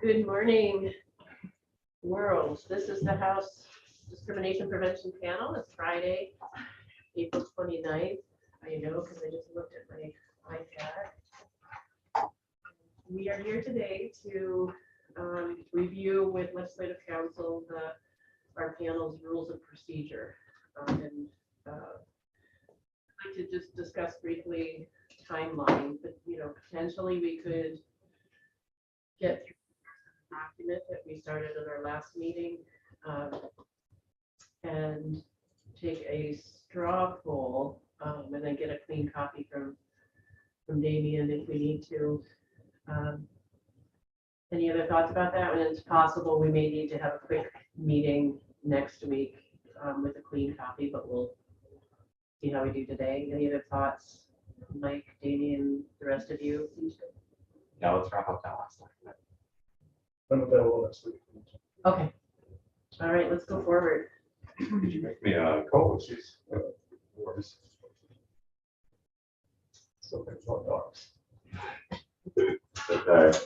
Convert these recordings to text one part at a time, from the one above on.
Good morning, world. This is the House Discrimination Prevention Panel. It's Friday, April 29th. I know because I just looked at my iPad. We are here today to review with Legislative Council our panel's rules of procedure. I'd like to just discuss briefly timeline, but potentially we could get through the document that we started at our last meeting and take a straw poll and then get a clean copy from Damien if we need to. Any other thoughts about that? When it's possible, we may need to have a quick meeting next week with a clean copy, but we'll see how we do today. Any other thoughts, Mike, Damien, the rest of you? Yeah, let's wrap up that last document. I'm available next week. Okay. All right, let's go forward. Could you make me a co-host? So there's no dogs. Okay.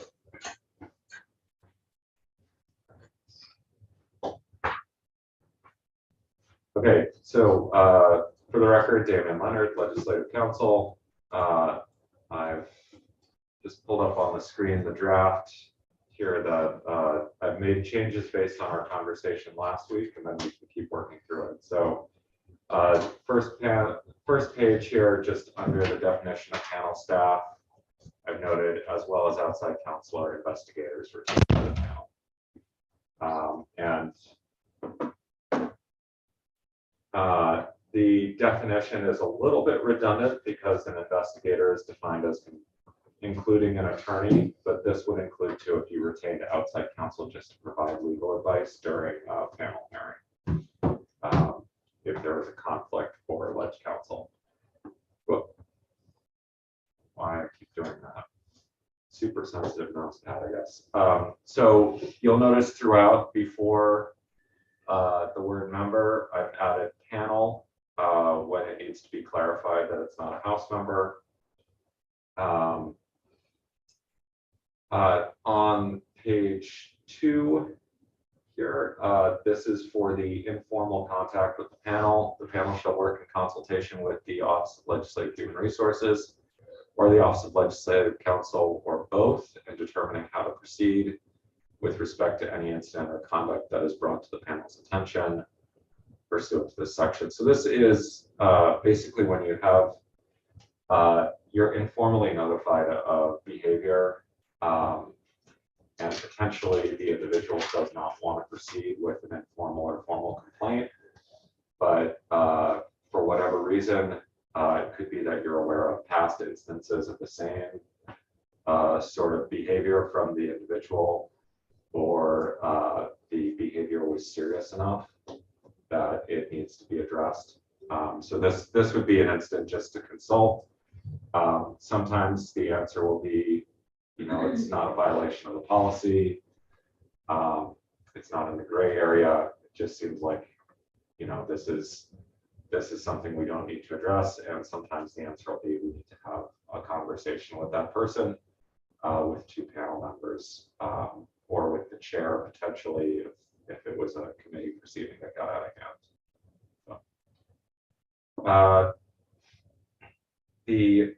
Okay, so for the record, Damien Leonard, Legislative Council. I've just pulled up on the screen the draft here that I've made changes based on our conversation last week, and then we can keep working through it. So first page here, just under the definition of panel staff, I've noted as well as outside counsel or investigators retained by the panel. The definition is a little bit redundant because an investigator is defined as including an attorney, but this would include too if you retained outside counsel just to provide legal advice during a panel hearing, if there was a conflict for alleged counsel. Whoop. Why I keep doing that? Super sensitive mouse pad, I guess. So you'll notice throughout before the word member, I've added panel when it needs to be clarified that it's not a House member. On page 2 here, this is for the informal contact with the panel. The panel shall work in consultation with the Office of Legislative Human Resources or the Office of Legislative Counsel or both in determining how to proceed with respect to any incident or conduct that is brought to the panel's attention pursuant to this section. So this is basically when you have you're informally notified of behavior and potentially the individual does not want to proceed with an informal or formal complaint, but for whatever reason, it could be that you're aware of past instances of the same sort of behavior from the individual, or the behavior was serious enough that it needs to be addressed. So this would be an instant just to consult. Sometimes the answer will be, it's not a violation of the policy. It's not in the gray area. It just seems like, this is something we don't need to address. And sometimes the answer will be we need to have a conversation with that person, with 2 panel members, or with the chair potentially if it was a committee proceeding that got out of hand. So, the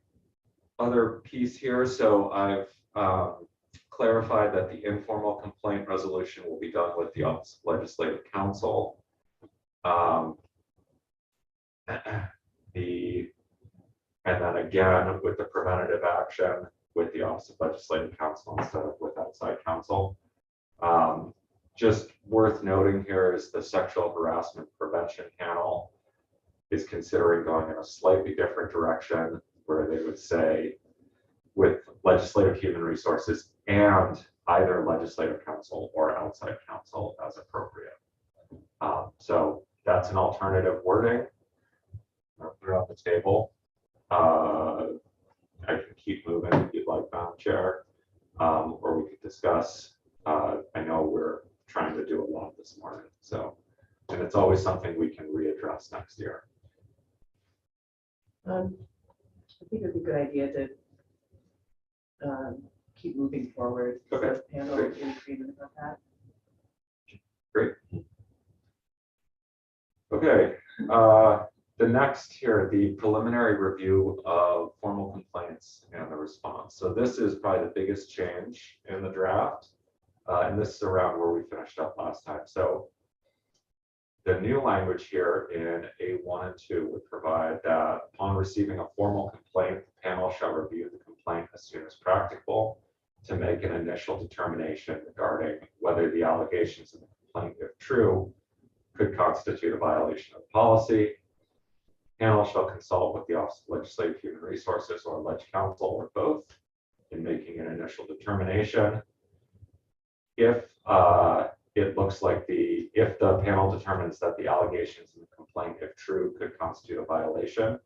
other piece here, so I've clarified that the informal complaint resolution will be done with the Office of Legislative Counsel. And then again with the preventative action with the Office of Legislative Counsel instead of with outside counsel. Just worth noting here is the Sexual Harassment Prevention Panel is considering going in a slightly different direction, where they would say with Legislative Human Resources and either Legislative Counsel or outside counsel as appropriate. So that's an alternative wording. I'll put it on the table. I can keep moving if you'd like, Madam Chair, or we could discuss. I know we're trying to do a lot this morning, and it's always something we can readdress next year. I think it'd be a good idea to keep moving forward. Okay. The panel increase The next here, the preliminary review of formal complaints and the response. So this is probably the biggest change in the draft. And this is around where we finished up last time. So the new language here in A1 and 2 would provide that upon receiving a formal complaint, the panel shall review the complaint as soon as practicable to make an initial determination regarding whether the allegations in the complaint, if true, could constitute a violation of policy. Panel shall consult with the Office of Legislative Human Resources or alleged counsel or both in making an initial determination. If it looks like if the panel determines that the allegations in the complaint, if true, could constitute a violation,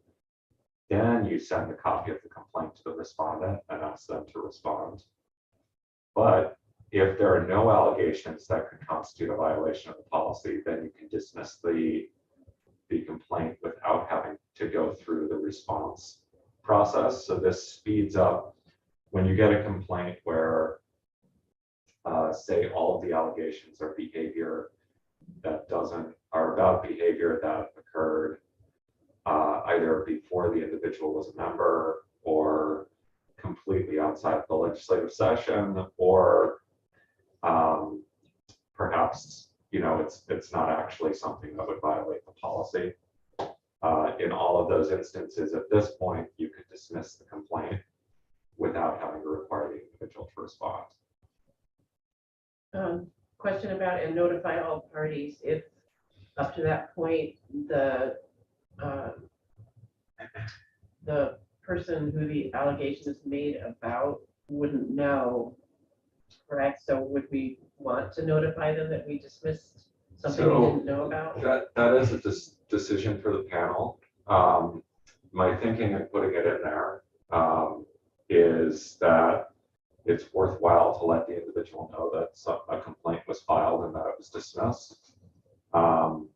then you send a copy of the complaint to the respondent and ask them to respond. But if there are no allegations that could constitute a violation of the policy, then you can dismiss the complaint without having to go through the response process. So this speeds up when you get a complaint where say all of the allegations are behavior that are about behavior that occurred either before the individual was a member or completely outside of the legislative session, or perhaps it's not actually something that would violate the policy. In all of those instances, at this point, you could dismiss the complaint without having to require the individual to respond. Question about and notify all parties if up to that point the person who the allegation is made about wouldn't know, correct? So would we want to notify them that we dismissed something they didn't know about? That is a decision for the panel. My thinking in putting it in there is that it's worthwhile to let the individual know that a complaint was filed and that it was dismissed. And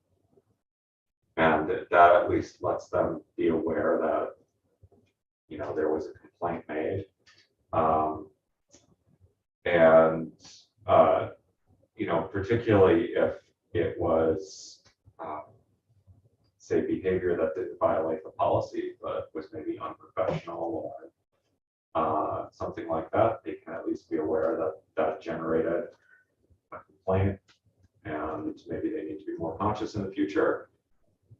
that at least lets them be aware that, there was a complaint made. Particularly if it was, say, behavior that didn't violate the policy, but was maybe unprofessional or something like that, they can at least be aware that that generated a complaint and maybe they need to be more conscious in the future.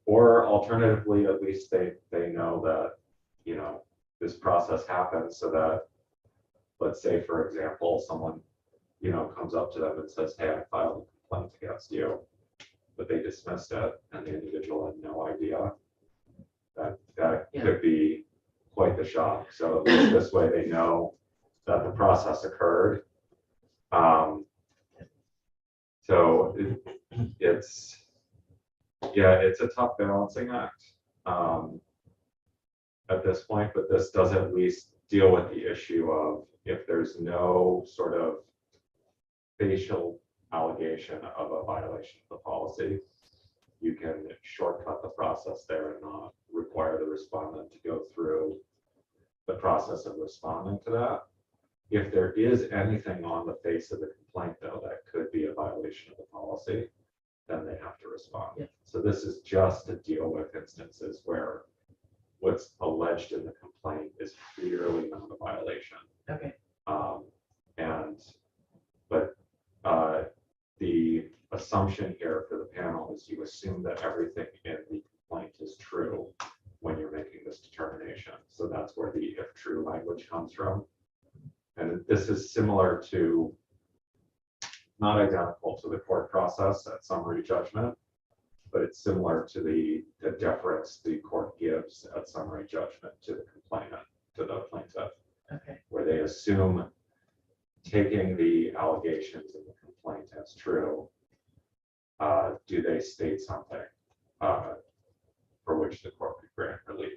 Or alternatively, at least they know that, this process happens so that, let's say, for example, someone, comes up to them and says, hey, I filed a complaint against you, but they dismissed it and the individual had no idea. That could be quite the shock. So at least this way they know that the process occurred. So it's a tough balancing act at this point, but this does at least deal with the issue of if there's no sort of facial allegation of a violation of the policy, you can shortcut the process there and not require the respondent to go through the process of responding to that. If there is anything on the face of the complaint, though, that could be a violation of the policy, then they have to respond. Yeah. So this is just to deal with instances where what's alleged in the complaint is clearly not a violation. Okay. But the assumption here for the panel is you assume that everything in the complaint is true when you're making this determination. So that's where the if true language comes from. And this is similar to, not identical to the court process at summary judgment, but it's similar to the deference the court gives at summary judgment to the complainant, to the plaintiff, Okay. where they assume taking the allegations in the complaint as true, do they state something for which the court could grant relief?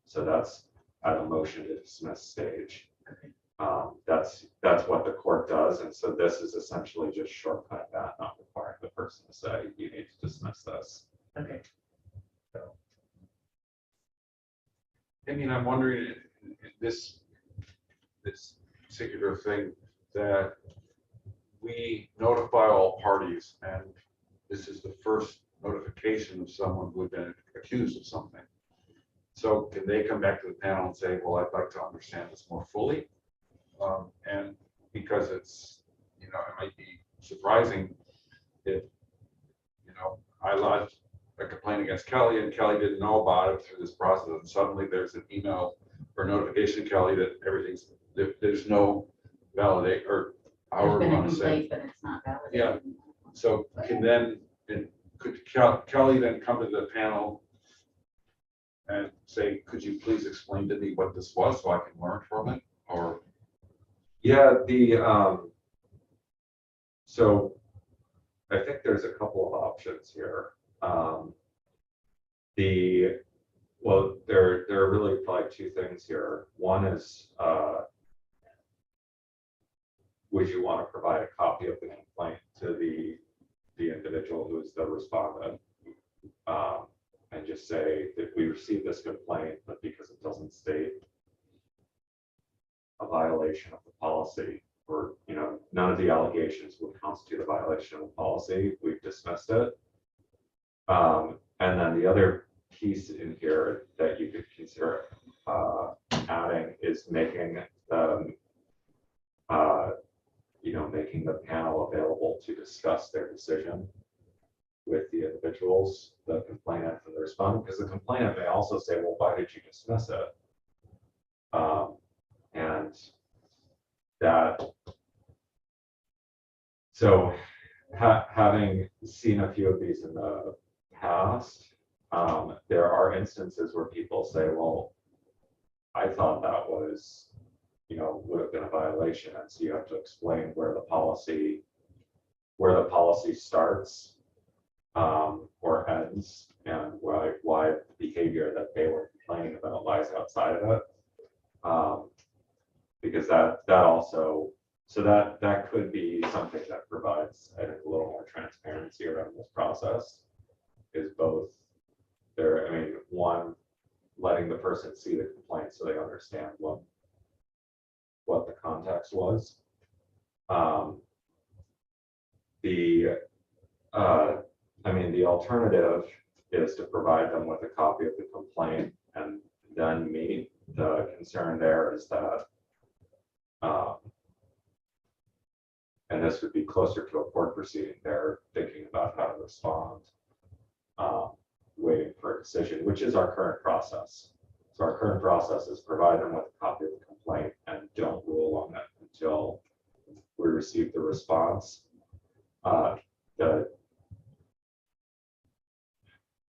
So that's at a motion to dismiss stage. Okay. That's what the court does, and so this is essentially just shortcutting that, not requiring the person to say you need to dismiss this. Okay. I mean, I'm wondering this particular thing that we notify all parties, and this is the first notification of someone who had been accused of something. So can they come back to the panel and say, well, I'd like to understand this more fully? And because it's, it might be surprising if, I lodged a complaint against Kelly and Kelly didn't know about it through this process, and suddenly there's an email or notification to Kelly that there's no validate, or There's however been you a want to say. complaint, but it's not validated. Yeah. So could Kelly then come to the panel and say, could you please explain to me what this was so I can learn from it? Or, Yeah, so I think there's a couple of options here. Well, there are really probably two things here. One is, would you want to provide a copy of the complaint to the individual who is the respondent? And just say that we received this complaint, but because it doesn't state a violation of the policy, or none of the allegations would constitute a violation of the policy, we've dismissed it. And then the other piece in here that you could consider adding is making making the panel available to discuss their decision with the individuals, the complainant and the respondent, because the complainant may also say, well, why did you dismiss it? And that, so having seen a few of these in the past, there are instances where people say, well, I thought that was, would have been a violation. And so you have to explain where the policy starts or ends, and why the behavior that they were complaining about lies outside of it. Because that also, so that could be something that provides, I think, a little more transparency around this process, is both one, letting the person see the complaint so they understand what the context was. The alternative is to provide them with a copy of the complaint and then meet. The concern there is that, and this would be closer to a court proceeding, they're thinking about how to respond, waiting for a decision, which is our current process. So our current process is provide them with a copy of the complaint and don't rule on it until we receive the response.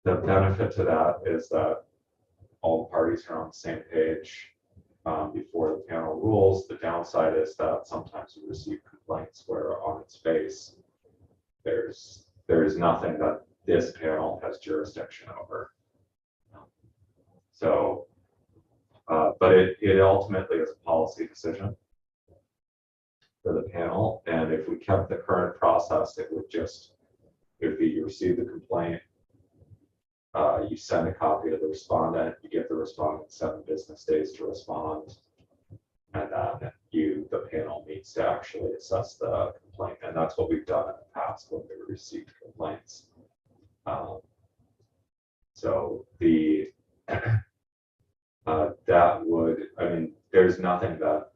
The benefit to that is that all parties are on the same page before the panel rules. The downside is that sometimes we receive complaints where on its face, there's nothing that this panel has jurisdiction over. So, but it ultimately is a policy decision for the panel. And if we kept the current process, it would just, if you receive the complaint, you send a copy to the respondent, you give the respondent 7 business days to respond, and then the panel needs to actually assess the complaint. And that's what we've done in the past when we received complaints. So that would, there's nothing that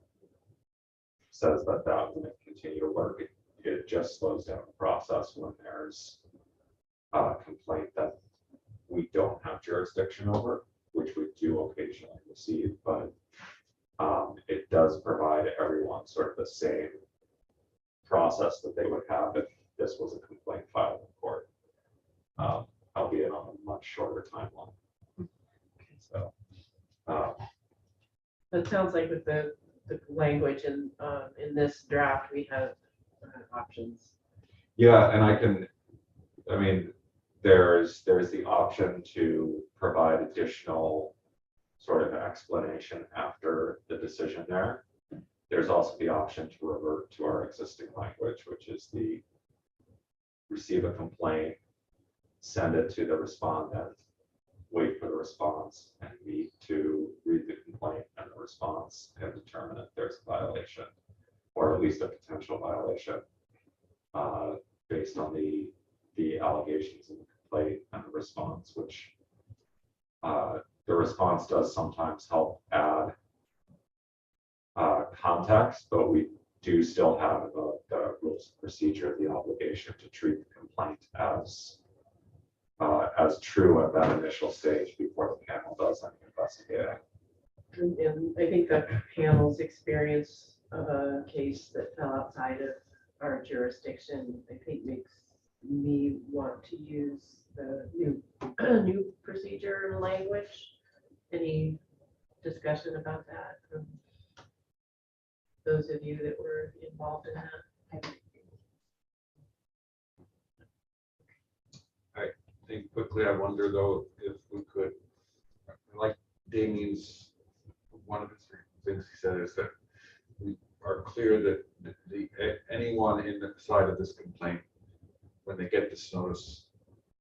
says that wouldn't continue to work. It just slows down the process when there's a complaint that we don't have jurisdiction over, which we do occasionally receive, but it does provide everyone sort of the same process that they would have if this was a complaint filed in court, albeit on a much shorter timeline. So, it sounds like with the language in this draft, we have options. yeah, and there's the option to provide additional sort of explanation after the decision there. There's also the option to revert to our existing language, which is the receive a complaint, send it to the respondent, wait for the response, and meet to read the complaint and the response and determine if there's a violation, or at least a potential violation, based on the allegations in the boilerplate and a response, which the response does sometimes help add context, but we do still have the rules of procedure, the obligation to treat the complaint as true at that initial stage before the panel does any investigating. And I think the panel's experience of a case that fell outside of our jurisdiction, I think makes me want to use the new procedure language. Any discussion about that from those of you that were involved in that? I think quickly, I wonder though, if we could, like Damien's, one of the things he said is that we are clear that anyone in the side of this complaint, when they get this notice,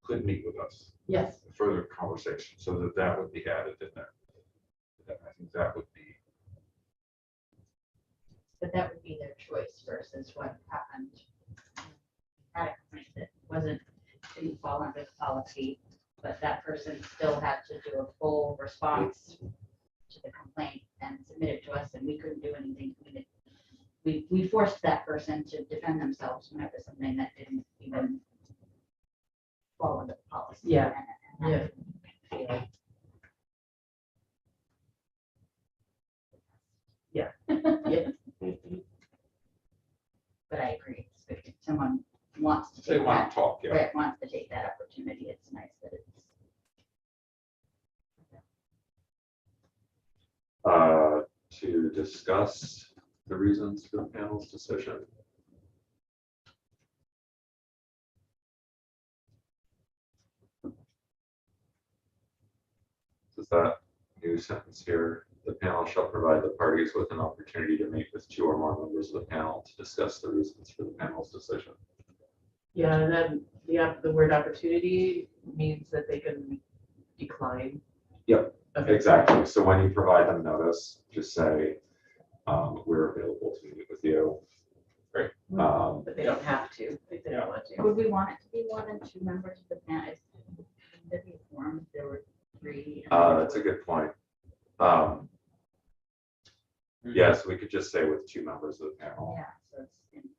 could meet with us. Yes. Further conversation, so that would be added in there. I think that would be. But that would be their choice versus what happened. Had a complaint that didn't fall under the policy, but that person still had to do a full response to the complaint and submit it to us, and we couldn't do anything. We forced that person to defend themselves when it was something that didn't even fall under the policy. Yeah. And Yeah. that didn't feel- Yeah. But I agree, it's good if someone wants to They take want that, to talk, yeah. right, wants to take that opportunity, it's nice that it's. To discuss the reasons for the panel's decision. Is that new sentence here? The panel shall provide the parties with an opportunity to meet with 2 or more members of the panel to discuss the reasons for the panel's decision. Yeah, and then the word opportunity means that they can decline. Yep, Okay. exactly. So when you provide them notice, just say, we're available to meet with you. Right. But they don't have to if they don't want to. Would we want it to be more than 2 members of the panel? If the form, there were 3. That's a good point. Yes, we could just say with 2 members of the panel. Yeah, so it's in.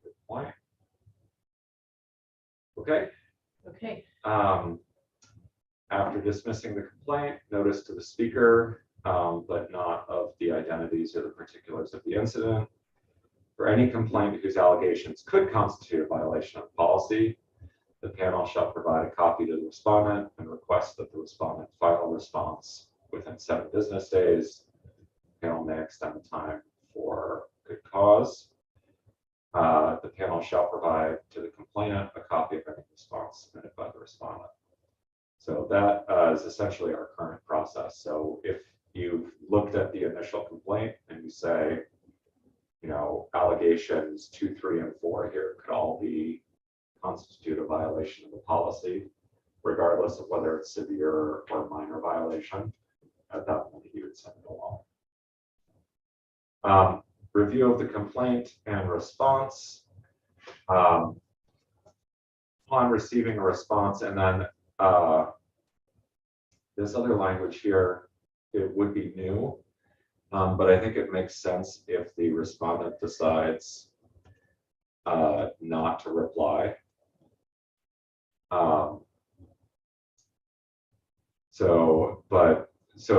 Good point. Okay. Okay. After dismissing the complaint, notice to the speaker, but not of the identities or the particulars of the incident. For any complaint whose allegations could constitute a violation of policy, the panel shall provide a copy to the respondent and request that the respondent file a response within 7 business days. The panel may extend the time for good cause. The panel shall provide to the complainant a copy of any response submitted by the respondent. So that is essentially our current process. So if you've looked at the initial complaint and you say, allegations 2, 3, and 4 here could all constitute a violation of the policy, regardless of whether it's severe or minor violation, at that point you would send it along. Review of the complaint and response. Upon receiving a response, and then this other language here, it would be new, but I think it makes sense if the respondent decides not to reply. So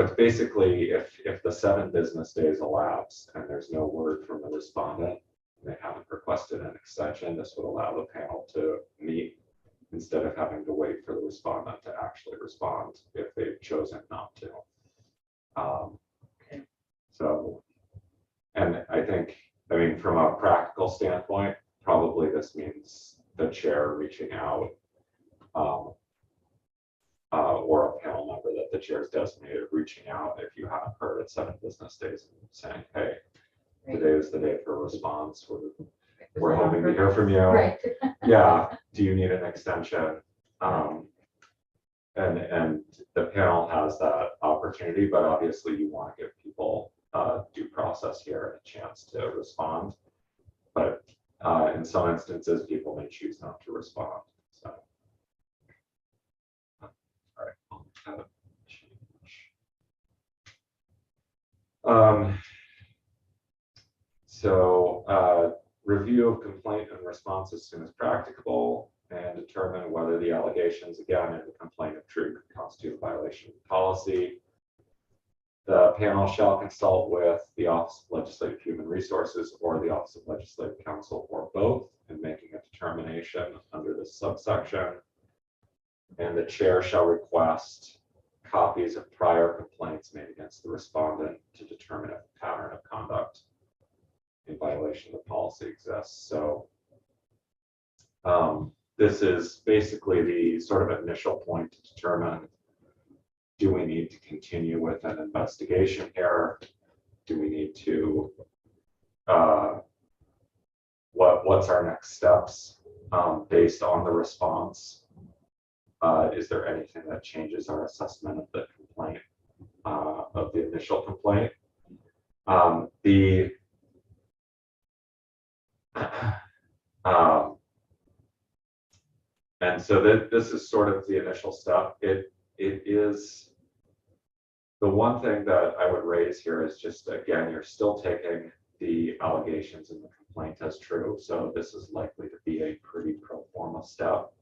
it's basically if the 7 business days elapse and there's no word from the respondent, they haven't requested an extension, this would allow the panel to meet instead of having to wait for the respondent to actually respond if they've chosen not to. Okay. So, and I mean, from a practical standpoint, probably this means the chair reaching out or a panel member that the chair is designated reaching out if you haven't heard at 7 business days and saying, hey, today is the day for a response. We're hoping to hear from you. Right. Yeah, do you need an extension? And the panel has that opportunity, but obviously you want to give people due process here and a chance to respond. But In some instances, people may choose not to respond. So, all right. I'll have a change. Review of complaint and response as soon as practicable, and determine whether the allegations, again, in the complaint of true could constitute a violation of policy. The panel shall consult with the Office of Legislative Human Resources or the Office of Legislative Counsel or both in making a determination under this subsection. And the chair shall request copies of prior complaints made against the respondent to determine if a pattern of conduct in violation of the policy exists. So this is basically the sort of initial point to determine, do we need to continue with an investigation here? Do we need to, what's our next steps based on the response? Is there anything that changes our assessment of the complaint, of the initial complaint? And so this is sort of the initial step. It is the one thing that I would raise here is just, again, you're still taking the allegations in the complaint as true. So this is likely to be a pretty pro forma step.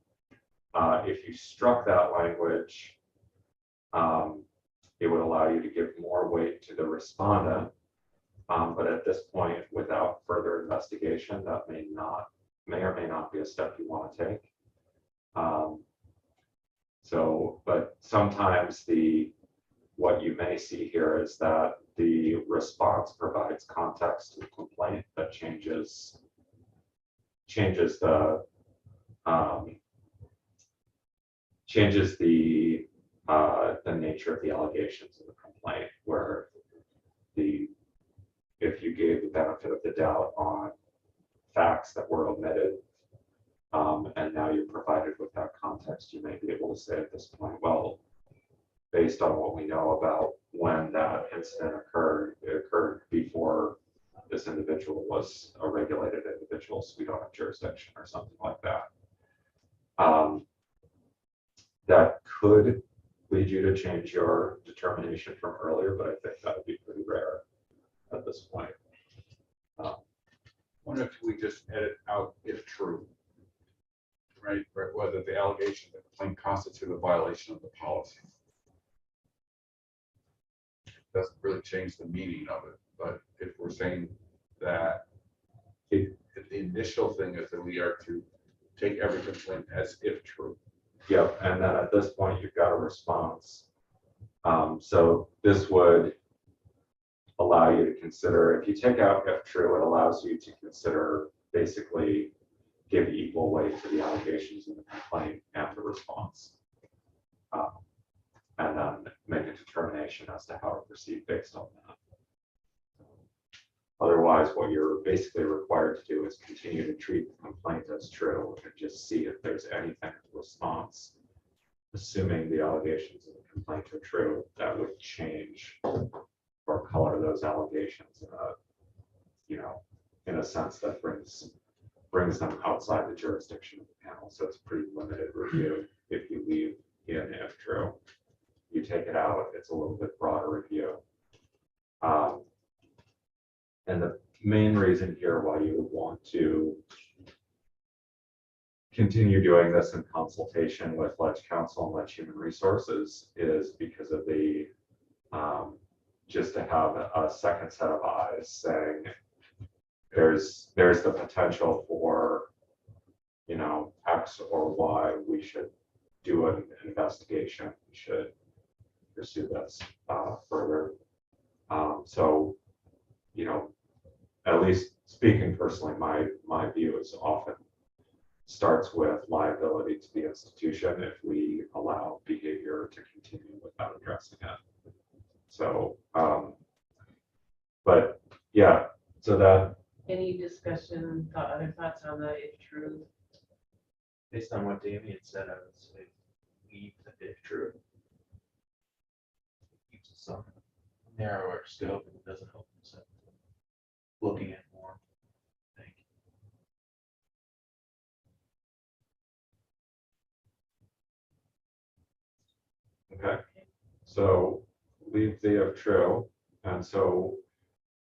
If you struck that language, it would allow you to give more weight to the respondent. But at this point, without further investigation, that may or may not be a step you want to take. But sometimes what you may see here is that the response provides context to the complaint that changes the nature of the allegations in the complaint, where if you gave the benefit of the doubt on facts that were omitted, and now you're provided with that context, you may be able to say at this point, well, based on what we know about when that incident occurred, it occurred before this individual was a regulated individual, so we don't have jurisdiction or something like that. That could lead you to change your determination from earlier, but I think that would be pretty rare at this point. Wonder if we just edit out if true, right? Whether the allegation of the complaint constitute a violation of the policy. Doesn't really change the meaning of it, but if we're saying that if the initial thing is that we are to take every complaint as if true. Yep, and then at this point, you've got a response. So this would allow you to consider, if you take out if true, it allows you to consider, basically give equal weight to the allegations in the complaint and the response. And then make a determination as to how to proceed based on that. Otherwise, what you're basically required to do is continue to treat the complaint as true and just see if there's anything in the response, assuming the allegations in the complaint are true, that would change or color those allegations in a sense that brings them outside the jurisdiction of the panel. So it's a pretty limited review if you leave in if true. You take it out, it's a little bit broader review. And the main reason here why you would want to continue doing this in consultation with Ledge Counsel and Ledge Human Resources is because of the just to have a second set of eyes saying there's the potential for X or Y, we should do an investigation, we should pursue this further. So at least speaking personally, my view is often starts with liability to the institution if we allow behavior to continue without addressing it. So, but yeah, so that. Any discussion, other thoughts on the if true? Based on what Damien said, I would say leave the if true. Keeps it some narrower scope and it doesn't open us up to looking at more. I think. So leave the of true. And so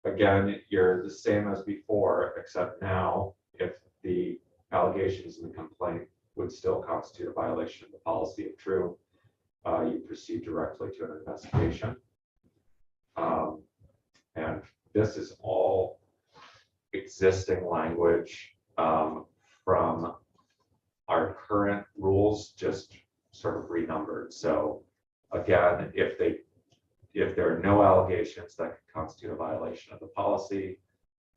again, you're the same as before, except now if the allegations in the complaint would still constitute a violation of the policy of true, you proceed directly to an investigation. And this is all existing language from our current rules, just sort of renumbered. So again, if there are no allegations that could constitute a violation of the policy,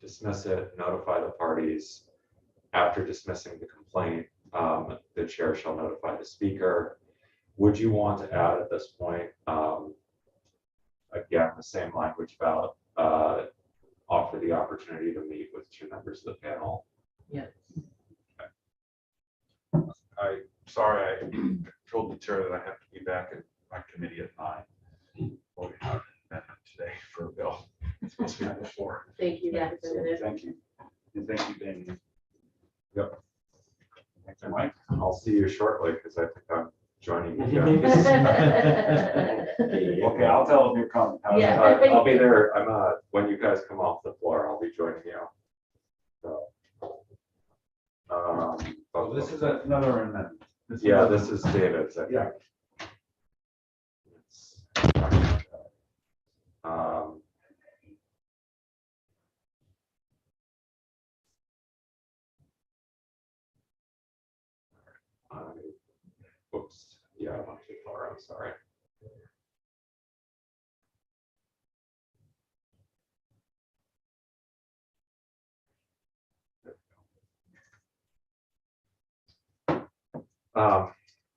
dismiss it, notify the parties. After dismissing the complaint, the chair shall notify the speaker. Would you want to add at this point, again, the same language about offer the opportunity to meet with two members of the panel? Yeah. Sorry, I told the chair that I have to be back at my committee at 9. Well, we have an amendment today for a bill. It's supposed to be before. Thank you, Yeah. Representative. Thank you. And thank you, Damien. Yep. Thanks, Mike. I'll see you shortly because I think I'm joining you guys. Okay, I'll tell them you're coming. Yeah. I'll be there. When you guys come off the floor, I'll be joining you. So, Oh, this is another amendment. yeah, this is David's. I think. Yeah. Um, Oops, yeah, I went too far, I'm sorry.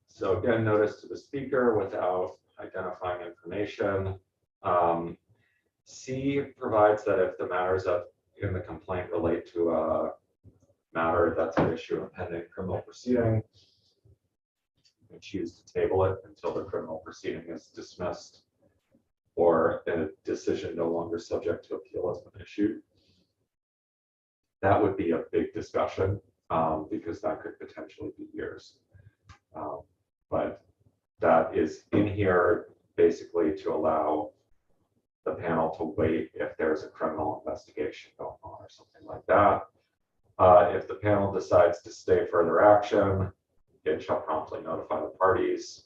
So again, notice to the speaker without identifying information. C provides that if the matters in the complaint relate to a matter that's an issue of pending criminal proceeding, you can choose to table it until the criminal proceeding is dismissed or a decision no longer subject to appeal has been issued. That would be a big discussion because that could potentially be years. But that is in here basically to allow the panel to wait if there's a criminal investigation going on or something like that. If the panel decides to stay further action, it shall promptly notify the parties.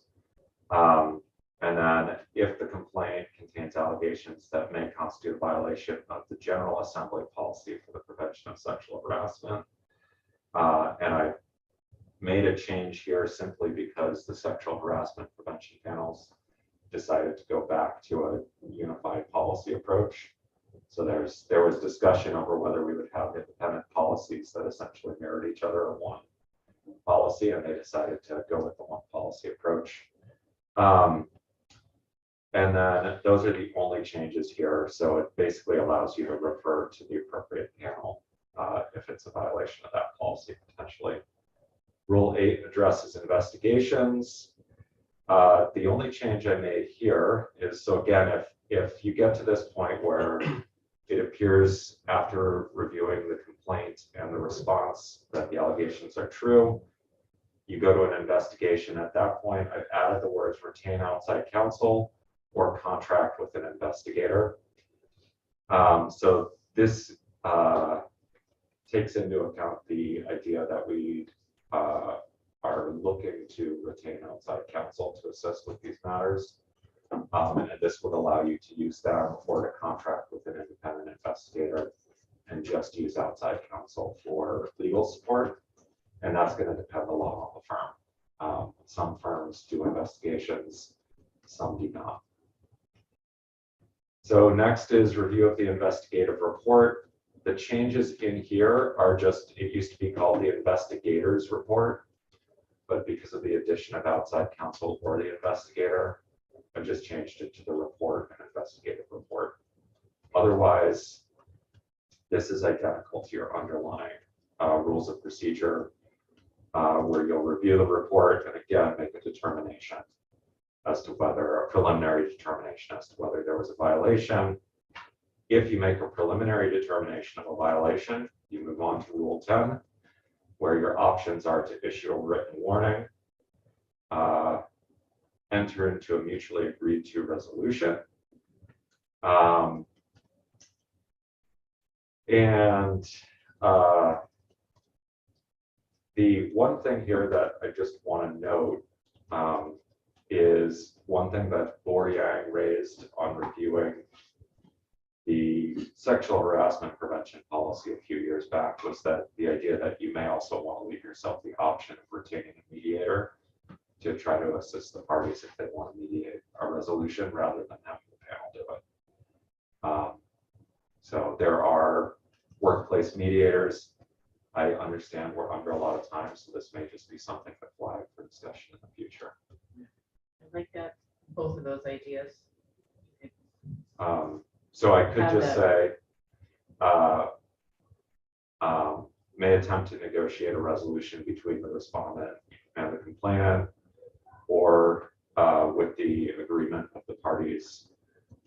And then if the complaint contains allegations that may constitute a violation of the General Assembly policy for the prevention of sexual harassment, and I made a change here simply because the sexual harassment prevention panels decided to go back to a unified policy approach. So there was discussion over whether we would have independent policies that essentially mirrored each other in one policy, and they decided to go with the one policy approach. And then those are the only changes here. So it basically allows you to refer to the appropriate panel if it's a violation of that policy potentially. Rule 8 addresses investigations. The only change I made here is, so again, if you get to this point where it appears after reviewing the complaint and the response that the allegations are true, you go to an investigation. At that point, I've added the words retain outside counsel or contract with an investigator. So this takes into account the idea that we are looking to retain outside counsel to assist with these matters. And this would allow you to use them or to contract with an independent investigator and just use outside counsel for legal support. And that's going to depend a lot on the firm. Some firms do investigations, some do not. So next is review of the investigative report. The changes in here are just, it used to be called the investigator's report, but because of the addition of outside counsel or the investigator, I've just changed it to the report and investigative report. Otherwise, this is identical to your underlying rules of procedure, where you'll review the report and again make a determination as to whether a preliminary determination as to whether there was a violation. If you make a preliminary determination of a violation, you move on to Rule 10, where your options are to issue a written warning, enter into a mutually agreed to resolution. And the one thing here that I just want to note is one thing that Yang raised on reviewing the sexual harassment prevention policy a few years back was that the idea that you may also want to leave yourself the option of retaining a mediator to try to assist the parties if they want to mediate a resolution rather than having the panel do it. So there are workplace mediators. I understand we're under a lot of time, so this may just be something to flag for discussion in the future. I like that, both of those ideas. So I could Have just that. say, may attempt to negotiate a resolution between the respondent and the complainant, or with the agreement of the parties,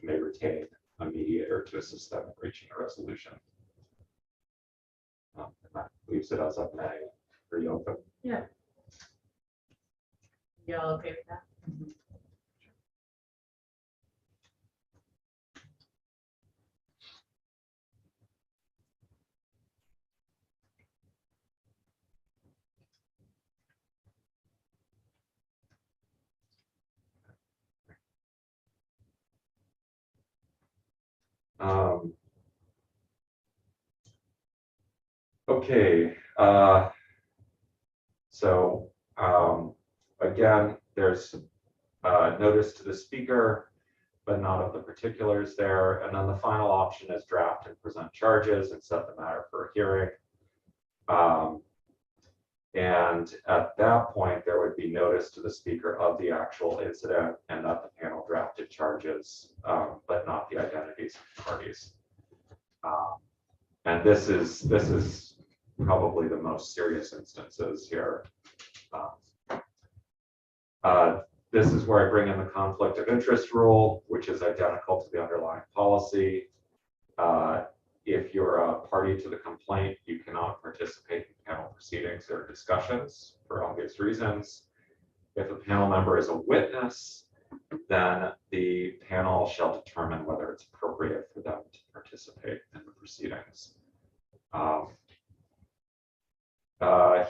may retain a mediator to assist them in reaching a resolution. And that leaves it as of May, pretty open. Yeah. Y'all okay with that? Okay, so again, there's notice to the speaker, but not of the particulars there. And then the final option is draft and present charges and set the matter for a hearing. And at that point, there would be notice to the speaker of the actual incident and that the panel drafted charges, but not the identities of the parties. And this is probably the most serious instances here. This is where I bring in the conflict of interest rule, which is identical to the underlying policy. If you're a party to the complaint, you cannot participate in panel proceedings or discussions for obvious reasons. If a panel member is a witness, then the panel shall determine whether it's appropriate for them to participate in the proceedings.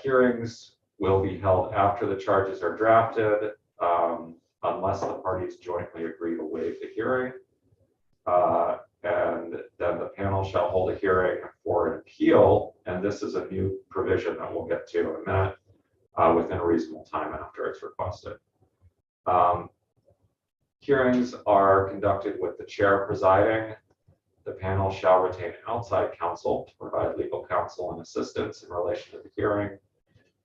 Hearings will be held after the charges are drafted, unless the parties jointly agree to waive the hearing. And then the panel shall hold a hearing for an appeal, and this is a new provision that we'll get to in a minute, within a reasonable time after it's requested. Hearings are conducted with the chair presiding. The panel shall retain outside counsel to provide legal counsel and assistance in relation to the hearing.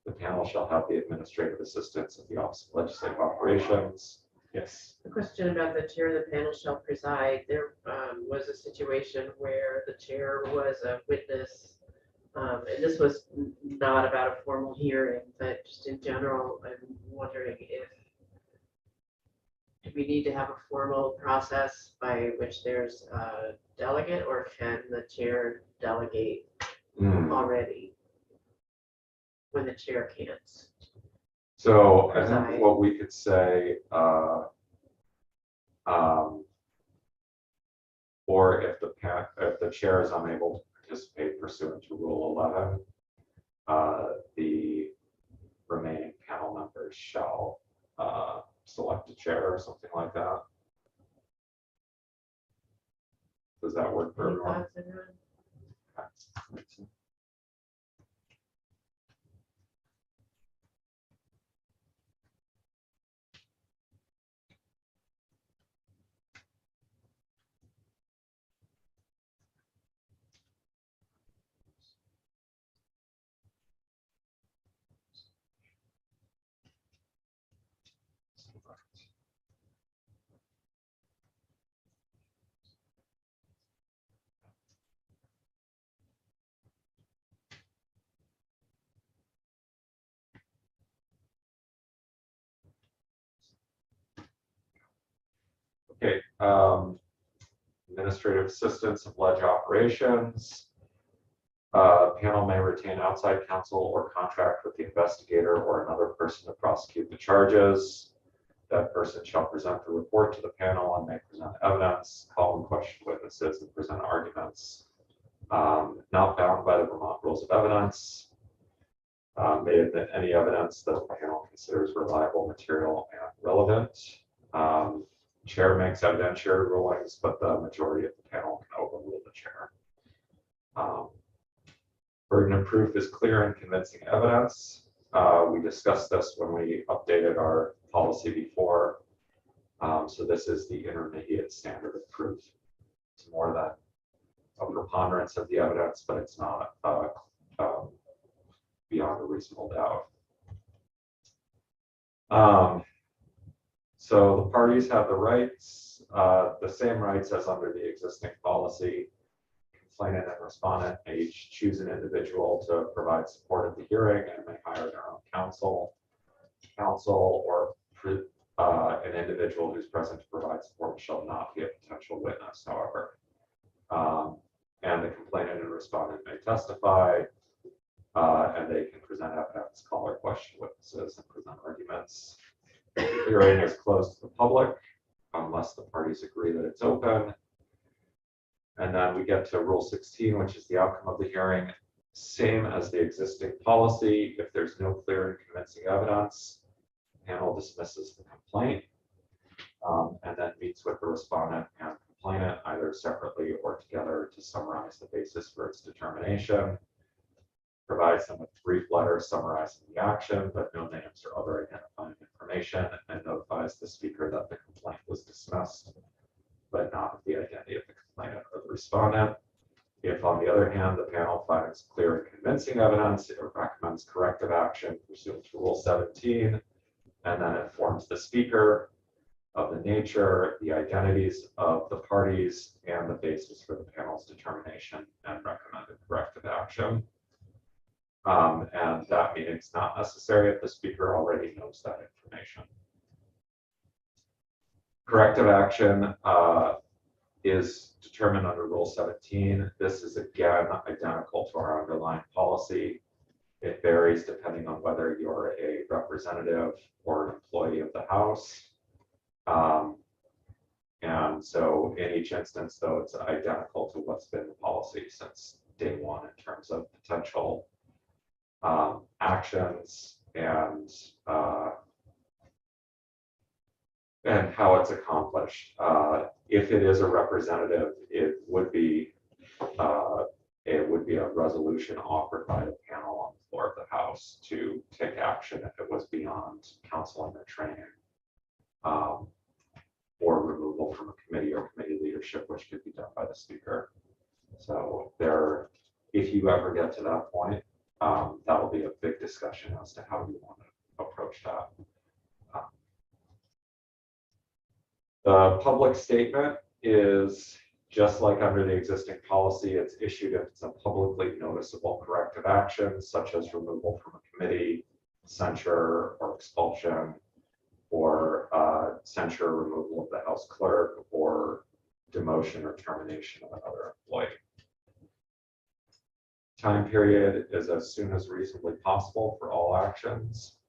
The panel shall have the administrative assistance of the Office of Legislative Operations. Yes. A question about the chair of the panel shall preside. There was a situation where the chair was a witness, and this was not about a formal hearing, but just in general, I'm wondering if do we need to have a formal process by which there's a delegate, or can the chair delegate already when the chair can't? So I think what we could say, or if the chair is unable to participate pursuant to Rule 11, the remaining panel members shall select a chair or something like that. Does that work for Any everyone? thoughts, everyone? Okay. Okay, administrative assistance of ledge operations. Panel may retain outside counsel or contract with the investigator or another person to prosecute the charges. That person shall present the report to the panel and may present evidence, call and question witnesses, and present arguments. Not bound by the Vermont Rules of Evidence. May admit any evidence that the panel considers reliable, material, and relevant. Chair makes evidentiary rulings, but the majority of the panel can overrule the chair. Burden of proof is clear and convincing evidence. We discussed this when we updated our policy before. So this is the intermediate standard of proof. It's more that a preponderance of the evidence, but it's not beyond a reasonable doubt. So the parties have the rights, the same rights as under the existing policy. Complainant and respondent may each choose an individual to provide support at the hearing and may hire their own counsel or an individual who's present to provide support shall not be a potential witness, however. And the complainant and respondent may testify, and they can present evidence, call or question witnesses, and present arguments. The hearing is closed to the public unless the parties agree that it's open. And then we get to Rule 16, which is the outcome of the hearing. Same as the existing policy. If there's no clear and convincing evidence, the panel dismisses the complaint and then meets with the respondent and complainant either separately or together to summarize the basis for its determination. Provides them with a brief letter summarizing the action, but no names or other identifying information, and notifies the speaker that the complaint was dismissed, but not of the identity of the complainant or the respondent. If, on the other hand, the panel finds clear and convincing evidence, it recommends corrective action pursuant to Rule 17, and then informs the speaker of the nature, the identities of the parties, and the basis for the panel's determination and recommended corrective action. And that meeting is not necessary if the speaker already knows that information. Corrective action is determined under Rule 17. This is again identical to our underlying policy. It varies depending on whether you're a representative or an employee of the House. And so in each instance, though, it's identical to what's been the policy since day one in terms of potential actions and how it's accomplished. If it is a representative, it would be a resolution offered by the panel on the floor of the House to take action if it was beyond counseling or training, or removal from a committee or committee leadership, which could be done by the speaker. So if you ever get to that point, that will be a big discussion as to how you want to approach that. The public statement is just like under the existing policy. It's issued if it's a publicly noticeable corrective action, such as removal from a committee, censure or expulsion, or censure or removal of the House clerk, or demotion or termination of another employee. Time period is as soon as reasonably possible for all actions.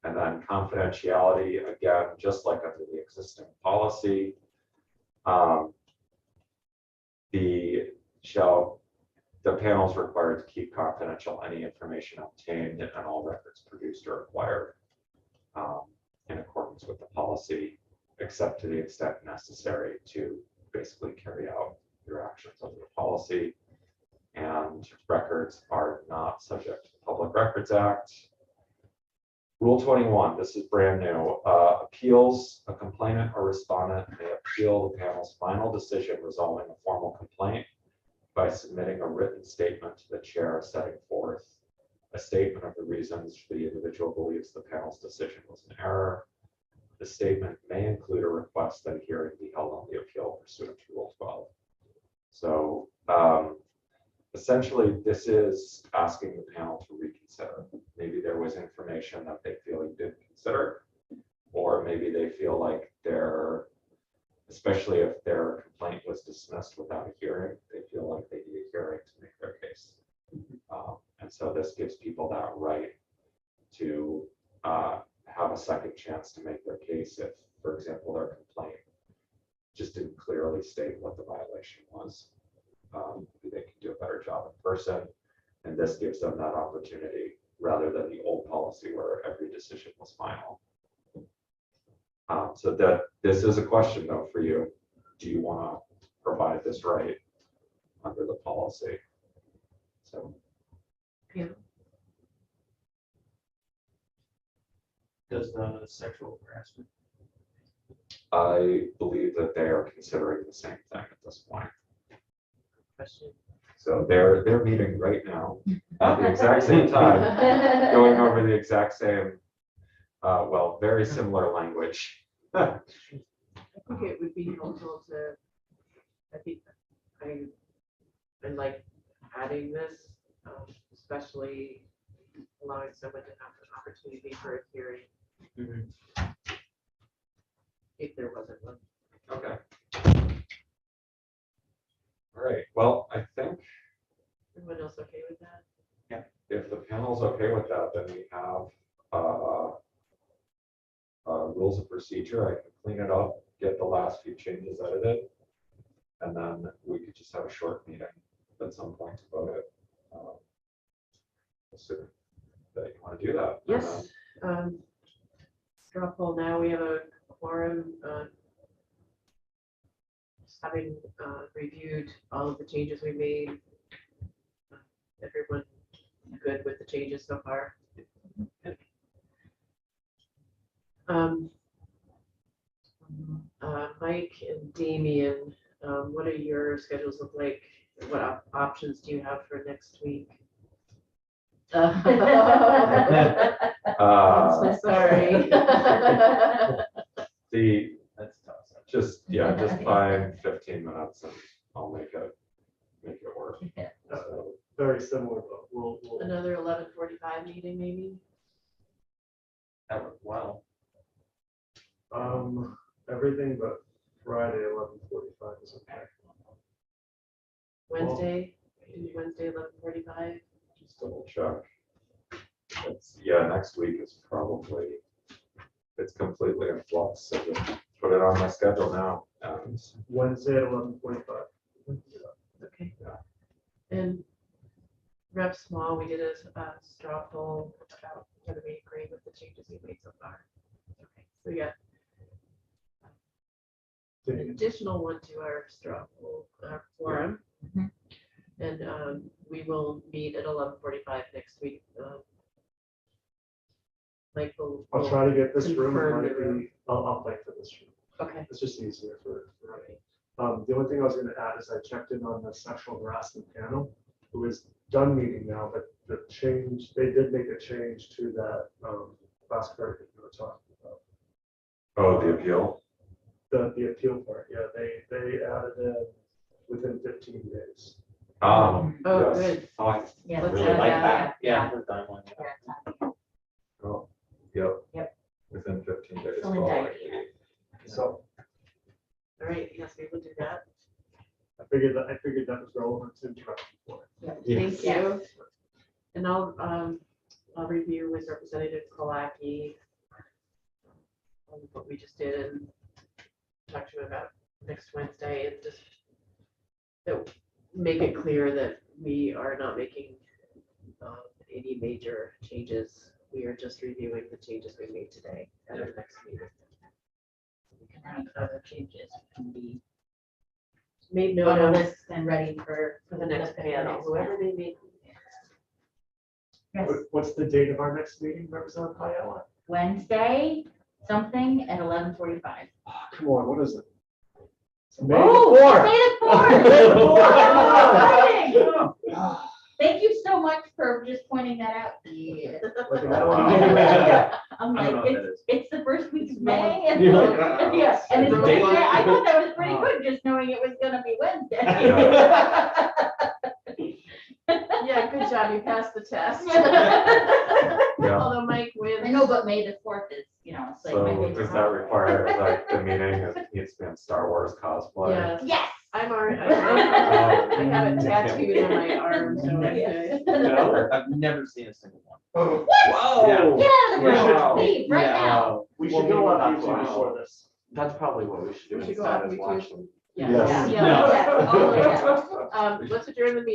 And then confidentiality, again, just like under the existing policy, the panel is required to keep confidential any information obtained and all records produced or acquired in accordance with the policy, except to the extent necessary to basically carry out your actions under the policy. And records are not subject to the Public Records Act. Rule 21, this is brand new. Appeals, a complainant or respondent may appeal the panel's final decision resolving a formal complaint by submitting a written statement to the chair setting forth a statement of the reasons the individual believes the panel's decision was an error. The statement may include a request that a hearing be held on the appeal pursuant to Rule 12. So essentially, this is asking the panel to reconsider. Maybe there was information that they feel you didn't consider, or maybe they feel like especially if their complaint was dismissed without a hearing, they feel like they need a hearing to make their case. And so this gives people that right to have a second chance to make their case if, for example, their complaint just didn't clearly state what the violation was. They can do a better job in person, and this gives them that opportunity rather than the old policy where every decision was final. So that this is a question though for you. Do you want to provide this right under the policy? So Does the sexual harassment? I believe that they are considering the same thing at this point. Question. So they're meeting right now at the exact same time, going over the exact same, well, very similar language. I think it would be helpful to, I think I like adding this, especially allowing someone to have an opportunity for a hearing if there wasn't one. Okay. All right, well, I think Everyone else okay with that? if the panel's okay with that, then we have rules of procedure. I can clean it up, get the last few changes edited, and then we could just have a short meeting at some point to vote it. Assuming that you want to do that. Yes. Straw poll now, we have a quorum. Just having reviewed all of the changes we made. Everyone good with the changes so far? Mike and Damien, what are your schedules look like? What options do you have for next week? I'm so sorry. That's tough. Just find 15 minutes and I'll make it work. So, Very similar, but we'll Another 11:45 meeting, maybe? That worked well. everything but Friday, 11:45 is okay. Wednesday, Wednesday, 11:45. just double check. Next week is probably, it's completely in flux, so just put it on my schedule now. And Wednesday at 11:45. Okay. Yeah. And Rep Small, we did a straw poll about whether we agree with the changes we made so far. Okay, so we got an additional one to our straw poll, our forum. Mhm. And we will meet at 11:45 next week. Mike will. I'll try to get this room. It confirm might the room. be- I'll fight for this room. Okay. It's just easier for me. The only thing I was gonna add is I checked in on the sexual harassment panel, who is done meeting now, but the change, they did make a change to that, last part that you were talking about. oh, the appeal. The appeal part, yeah, they added it within 15 days. Oh, Yes. good. Oh, I Yeah, Let's really add like that. that. Yeah, we've done one. Oh, yep. Yep. Within 15 days. Excellent well, idea. So All right, yes, we will do that. I figured that was relevant to interrupt for it. Thank Yes. you. And I'll review with Representative Kolaki what we just did and talk to him about next Wednesday and just make it clear that we are not making any major changes. We are just reviewing the changes we made today at our next meeting. And any further changes can be Made on note the of list and ready for for the next panel, whoever they make. Yes, What's the date of our next meeting, Representative Ayala? Wednesday, something at 11:45. Oh, come on, what is it? It's May Oh, the 4th. May the 4th. May the 4th. Oh, exciting. Thank you so much for just pointing that out. Yeah. Like, I don't wanna give you that. I'm I don't know like, what that it's, is. it's the first week of May. And You're like, "Ah." yes, and it's The Wednesday. daylight. I thought that was pretty Oh. good, just knowing it was gonna be Wednesday. Yeah, good job, you passed the test. Yeah. Although Mike wins. I know, but May the 4th is, it's like my So favorite. does that require, like, the meeting needs to be in Star Wars cosplay? Yes. Yes. I'm already, I have it tattooed on my arm, so I'm good. No, I've never seen a single one. Oh, Yeah. Get out of the Yeah. room, leave right Yeah. now. We Well, should go maybe on not YouTube to before this. That's probably what we should do We should go instead on is YouTube. watch them. Yeah. Yes. Yeah. No. Yeah. Oh, yeah. Let's adjourn the meeting.